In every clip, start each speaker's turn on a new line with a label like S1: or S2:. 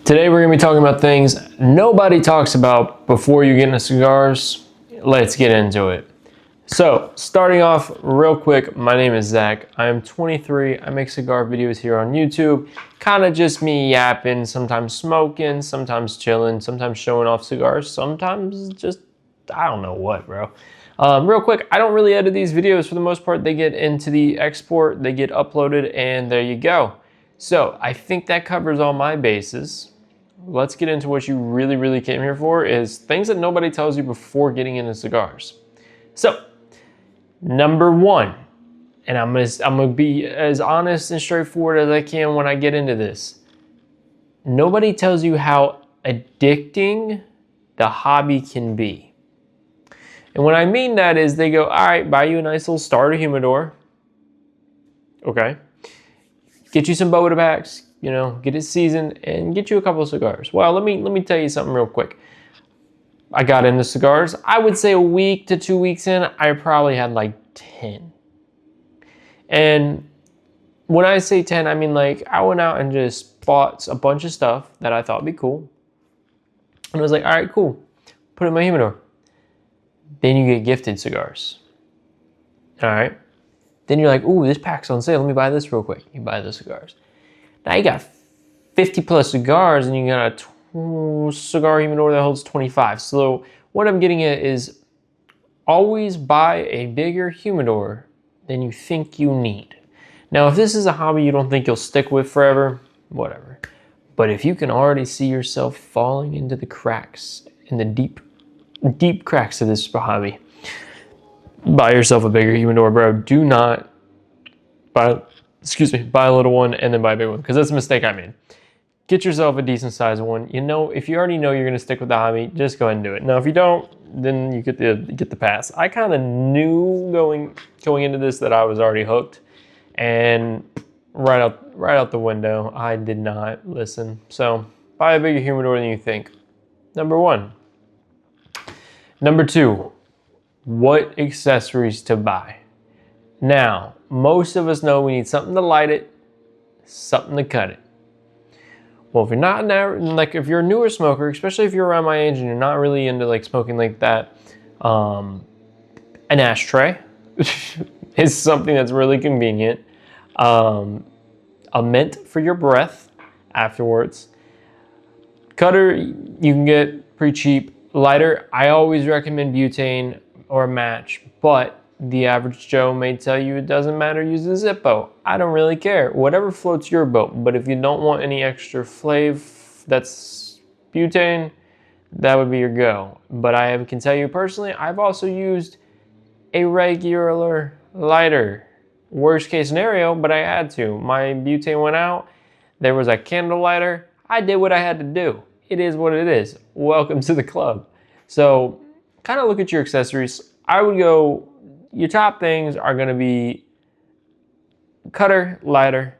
S1: Today we're going to be talking about things nobody talks about before you get into cigars. Let's get into it. So, starting off real quick, my name is Zach. I am 23. I make cigar videos here on YouTube. Kind of just me yapping, sometimes smoking, sometimes chilling, sometimes showing off cigars, sometimes just, I don't know what, bro. Real quick, I don't really edit these videos for the most part. They get into the export, they get uploaded, and there you go. So I think that covers all my bases. Let's get into what you really came here for, is things that nobody tells you before getting into cigars. So, number one, and I'm gonna be as honest and straightforward as I can when I get into this. Nobody tells you how addicting the hobby can be. And what I mean that is they go, all right, buy you a nice little starter humidor. Okay. Get you some Bota packs, you know, get it seasoned, and get you a couple of cigars. Well, let me tell you something real quick. I got into cigars. I would say a week to 2 weeks in, I probably had like 10. And when I say 10, I mean like I went out and just bought a bunch of stuff that I thought would be cool. And I was like, all right, cool. Put it in my humidor. Then you get gifted cigars. All right. Then you're like, ooh, this pack's on sale. Let me buy this real quick. You buy the cigars. Now you got 50 plus cigars and you got a cigar humidor that holds 25. So what I'm getting at is always buy a bigger humidor than you think you need. Now, if this is a hobby you don't think you'll stick with forever, whatever. But if you can already see yourself falling into the cracks, in the deep cracks of this hobby, buy yourself a bigger humidor, bro. Do not buy a little one and then buy a big one, because that's a mistake I made. Get yourself a decent sized one. You know, if you already know you're gonna stick with the hobby, just go ahead and do it. Now, if you don't, then you get the pass. I kind of knew going into this that I was already hooked, and right out the window, I did not listen. So buy a bigger humidor than you think. Number one. Number two. What accessories to buy. Now, most of us know we need something to light it, something to cut it. Well, if you're not like if you're a newer smoker, especially if you're around my age and you're not really into like smoking like that, an ashtray is something that's really convenient. A mint for your breath afterwards. Cutter you can get pretty cheap. Lighter, I always recommend butane or a match, but the average Joe may tell you it doesn't matter, use a Zippo. I don't really care. Whatever floats your boat, but if you don't want any extra flav that's butane, that would be your go. But I can tell you personally, I've also used a regular lighter. Worst case scenario, but I had to. My butane went out, there was a candle lighter, I did what I had to do. It is what it is. Welcome to the club. So kind of look at your accessories. I would go, your top things are going to be cutter, lighter,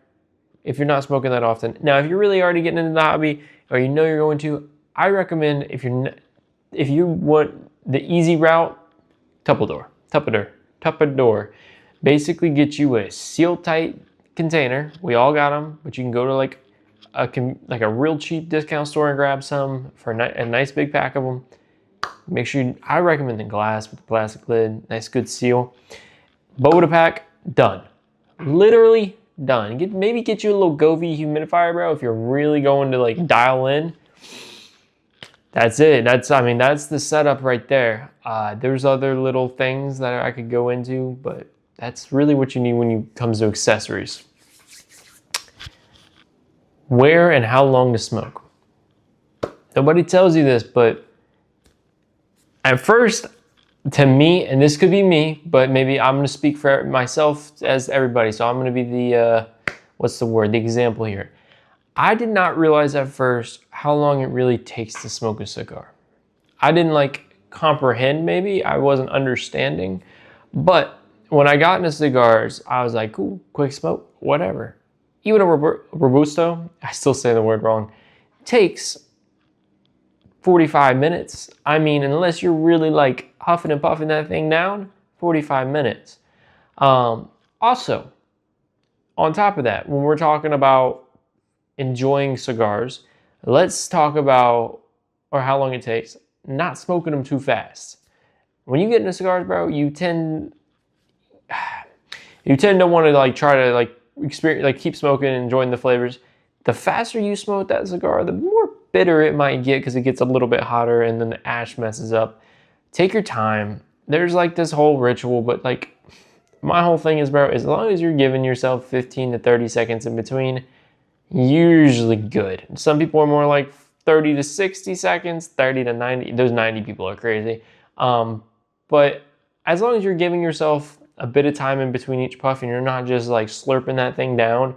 S1: if you're not smoking that often. Now, if you're really already getting into the hobby, or you know you're going to, I recommend if you want the easy route, Tupperware. Basically get you a seal tight container. We all got them, but you can go to like a real cheap discount store and grab some for a nice big pack of them. Make sure I recommend the glass with the plastic lid, nice good seal. Bota pack, done. Literally done. Maybe get you a little Govee humidifier, bro, if you're really going to like dial in. That's it. That's the setup right there. There's other little things that I could go into, but that's really what you need when it comes to accessories. Where and how long to smoke. Nobody tells you this, but at first, to me, and this could be me, but maybe I'm going to speak for myself as everybody, so I'm going to be the, the example here. I did not realize at first how long it really takes to smoke a cigar. I didn't comprehend, maybe, I wasn't understanding, but when I got into cigars, I was like, cool, quick smoke, whatever. Even a Robusto, I still say the word wrong, takes 45 minutes. I mean, unless you're really like huffing and puffing that thing down, 45 minutes. Also, on top of that, when we're talking about enjoying cigars, let's talk about, or how long it takes, not smoking them too fast. When you get into cigars, bro, you tend to want to like try to like experience, like keep smoking and enjoying the flavors. The faster you smoke that cigar, the more bitter it might get because it gets a little bit hotter and then the ash messes up. Take your time. There's like this whole ritual, but like my whole thing is, bro, as long as you're giving yourself 15 to 30 seconds in between, usually good. Some people are more like 30 to 60 seconds, 30 to 90. Those 90 people are crazy. But as long as you're giving yourself a bit of time in between each puff and you're not just like slurping that thing down,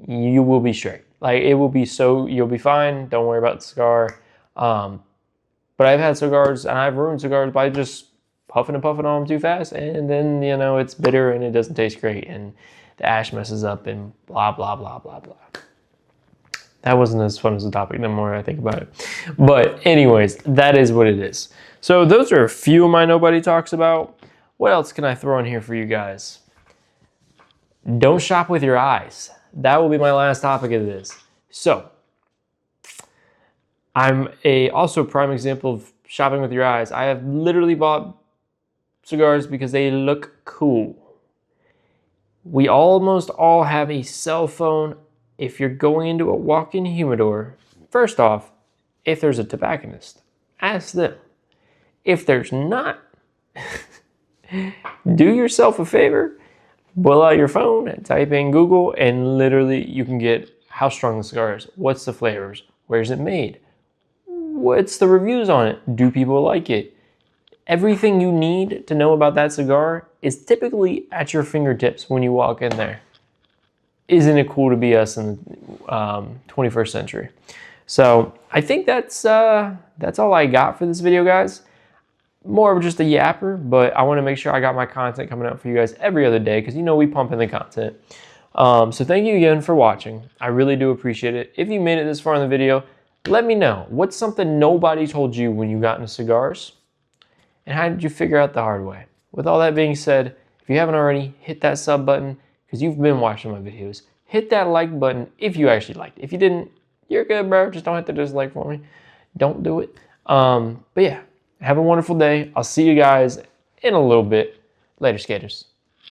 S1: you will be straight. Like it will be you'll be fine. Don't worry about the cigar. But I've had cigars and I've ruined cigars by just puffing and puffing on them too fast. And then, you know, it's bitter and it doesn't taste great. And the ash messes up and blah, blah, blah, blah, blah. That wasn't as fun as a topic the more I think about it. But anyways, that is what it is. So those are a few of my nobody talks about. What else can I throw in here for you guys? Don't shop with your eyes. That will be my last topic of this. So I'm also prime example of shopping with your eyes. I have literally bought cigars because they look cool. We almost all have a cell phone. If you're going into a walk-in humidor, first off, if there's a tobacconist, ask them. If there's not, do yourself a favor, pull out your phone and type in Google, and literally you can get how strong the cigar is, what's the flavors, where's it made, what's the reviews on it, do people like it. Everything you need to know about that cigar is typically at your fingertips when you walk in there. Isn't it cool to be us in the 21st century? So I think that's all I got for this video, guys. More of just a yapper, but I want to make sure I got my content coming out for you guys every other day because, you know, we pump in the content. So thank you again for watching. I really do appreciate it. If you made it this far in the video, let me know. What's something nobody told you when you got into cigars? And how did you figure out the hard way? With all that being said, if you haven't already, hit that sub button because you've been watching my videos. Hit that like button if you actually liked it. If you didn't, you're good, bro. Just don't hit the dislike for me. Don't do it. But yeah, have a wonderful day. I'll see you guys in a little bit. Later, skaters.